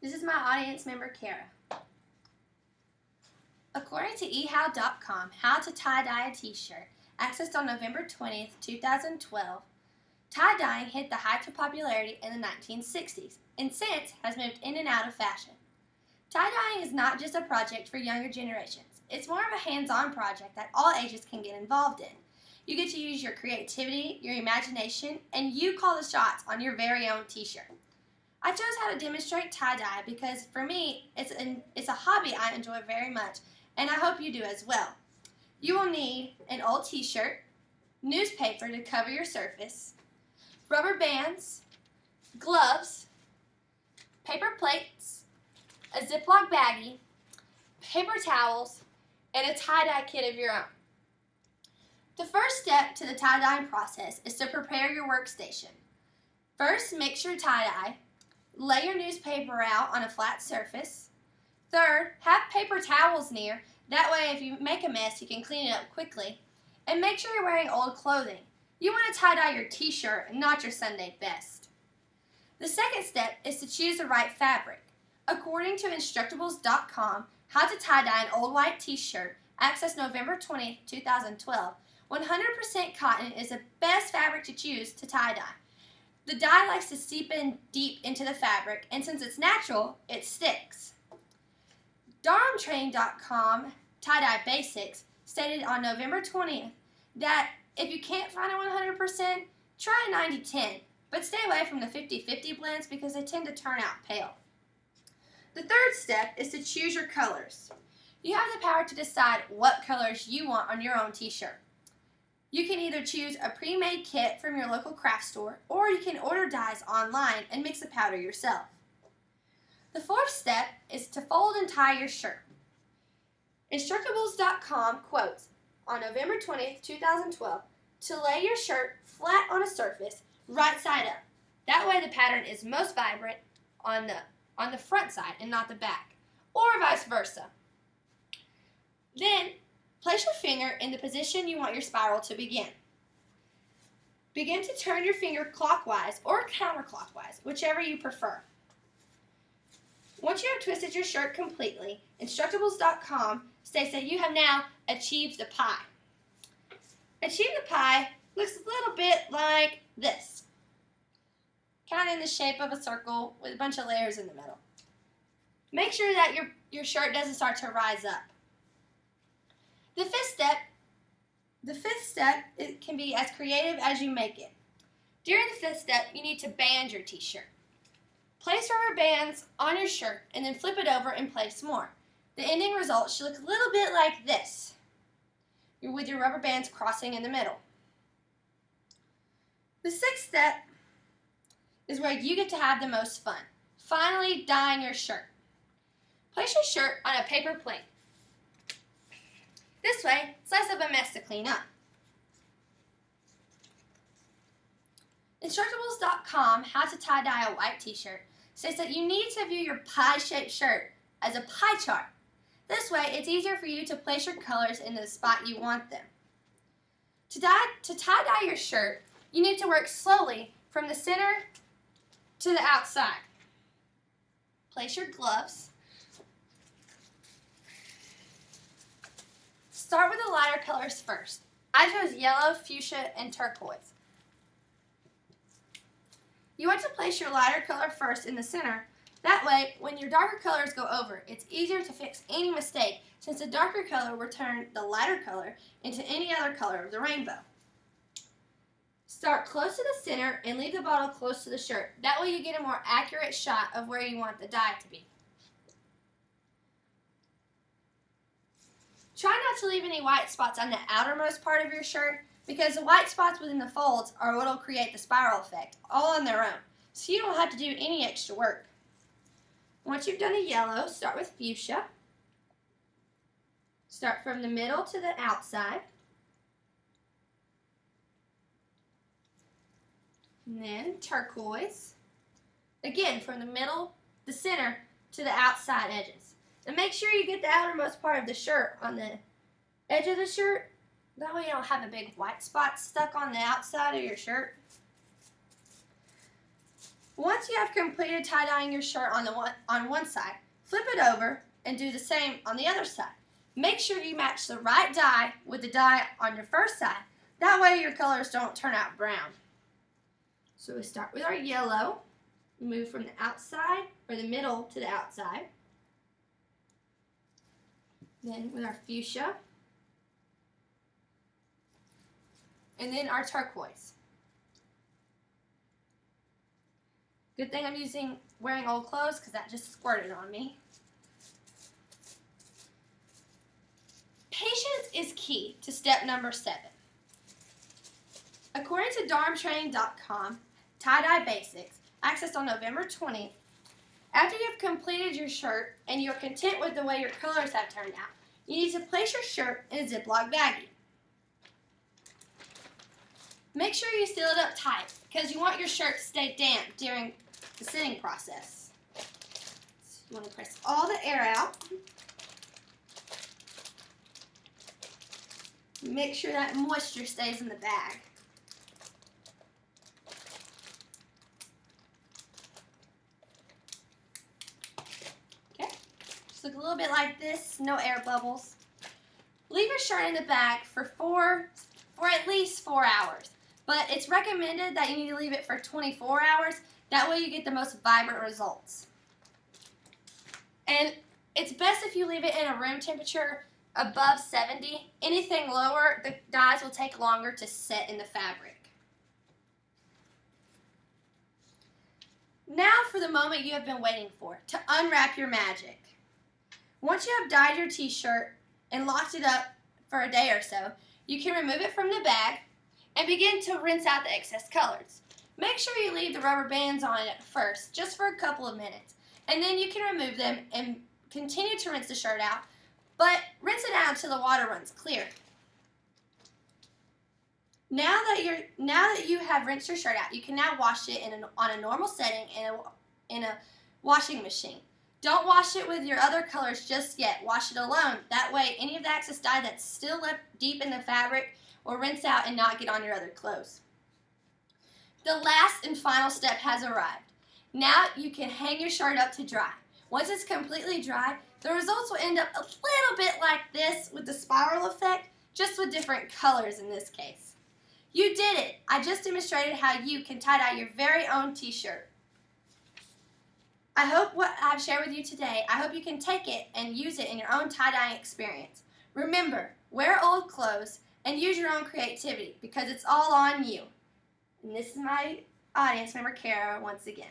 This is my audience member, Kara. According to ehow.com, how to tie-dye a t-shirt, accessed on November 20th, 2012, tie-dyeing hit the height of popularity in the 1960s and since has moved in and out of fashion. Tie-dyeing is not just a project for younger generations. It's more of a hands-on project that all ages can get involved in. You get to use your creativity, your imagination, and you call the shots on your very own t-shirt. I chose how to demonstrate tie-dye because for me, it's a hobby I enjoy very much, and I hope you do as well. You will need an old t-shirt, newspaper to cover your surface, rubber bands, gloves, paper plates, a Ziploc baggie, paper towels, and a tie-dye kit of your own. The first step to the tie-dyeing process is to prepare your workstation. First, mix your tie-dye. Lay your newspaper out on a flat surface. Third, have paper towels near. That way, if you make a mess, you can clean it up quickly. And make sure you're wearing old clothing. You want to tie-dye your t-shirt and not your Sunday best. The second step is to choose the right fabric. According to Instructables.com, how to tie-dye an old white t-shirt, accessed November 20, 2012, 100% cotton is the best fabric to choose to tie-dye. The dye likes to seep in deep into the fabric, and since it's natural, it sticks. Darmtrain.com Tie-Dye Basics stated on November 20th that if you can't find a 100%, try a 90-10, but stay away from the 50-50 blends because they tend to turn out pale. The third step is to choose your colors. You have the power to decide what colors you want on your own t-shirt. You can either choose a pre-made kit from your local craft store, or you can order dyes online and mix the powder yourself. The fourth step is to fold and tie your shirt. Instructables.com quotes on November 20th, 2012, to lay your shirt flat on a surface, right side up. That way the pattern is most vibrant on the front side and not the back, or vice versa. Then, place your finger in the position you want your spiral to begin. Begin to turn your finger clockwise or counterclockwise, whichever you prefer. Once you have twisted your shirt completely, Instructables.com states that you have now achieved the pie. Achieve the pie looks a little bit like this. Kind of in the shape of a circle with a bunch of layers in the middle. Make sure that your shirt doesn't start to rise up. The fifth step, it can be as creative as you make it. During the fifth step, you need to band your t-shirt. Place rubber bands on your shirt and then flip it over and place more. The ending result should look a little bit like this, with your rubber bands crossing in the middle. The sixth step is where you get to have the most fun. Finally, dyeing your shirt. Place your shirt on a paper plate. This way, it's less of a mess to clean up. Instructables.com How to Tie-Dye a White T-Shirt says that you need to view your pie-shaped shirt as a pie chart. This way, it's easier for you to place your colors in the spot you want them. To tie-dye your shirt, you need to work slowly from the center to the outside. Place your gloves. Start with the lighter colors first. I chose yellow, fuchsia, and turquoise. You want to place your lighter color first in the center. That way, when your darker colors go over, it's easier to fix any mistake since the darker color will turn the lighter color into any other color of the rainbow. Start close to the center and leave the bottle close to the shirt. That way you get a more accurate shot of where you want the dye to be. Try not to leave any white spots on the outermost part of your shirt because the white spots within the folds are what will create the spiral effect, all on their own, so you don't have to do any extra work. Once you've done the yellow, start with fuchsia. Start from the middle to the outside. And then turquoise. Again, from the middle, the center, to the outside edges. And make sure you get the outermost part of the shirt on the edge of the shirt. That way you don't have a big white spot stuck on the outside of your shirt. Once you have completed tie-dyeing your shirt on one side, flip it over and do the same on the other side. Make sure you match the right dye with the dye on your first side. That way your colors don't turn out brown. So we start with our yellow, move from the outside or the middle to the outside. Then with our fuchsia, and then our turquoise. Good thing I'm wearing old clothes because that just squirted on me. Patience is key to step number 7. According to darmtraining.com, tie-dye basics, accessed on November 20th, after you've completed your shirt and you're content with the way your colors have turned out, you need to place your shirt in a Ziploc baggie. Make sure you seal it up tight because you want your shirt to stay damp during the sitting process. So you want to press all the air out. Make sure that moisture stays in the bag. Okay, just look a little bit like this, no air bubbles. Leave your shirt in the bag for at least 4 hours. But it's recommended that you need to leave it for 24 hours. That way you get the most vibrant results. And it's best if you leave it in a room temperature above 70. Anything lower, the dyes will take longer to set in the fabric. Now for the moment you have been waiting for, to unwrap your magic. Once you have dyed your t-shirt and locked it up for a day or so, you can remove it from the bag and begin to rinse out the excess colors. Make sure you leave the rubber bands on it first, just for a couple of minutes, and then you can remove them and continue to rinse the shirt out, but rinse it out until the water runs clear. Now that you have rinsed your shirt out, you can now wash it on a normal setting in a washing machine. Don't wash it with your other colors just yet. Wash it alone. That way, any of the excess dye that's still left deep in the fabric will rinse out and not get on your other clothes. The last and final step has arrived. Now you can hang your shirt up to dry. Once it's completely dry, the results will end up a little bit like this with the spiral effect, just with different colors in this case. You did it! I just demonstrated how you can tie-dye your very own t-shirt. I hope what I've shared with you today, I hope you can take it and use it in your own tie-dyeing experience. Remember, wear old clothes and use your own creativity because it's all on you. And this is my audience member, Kara, once again.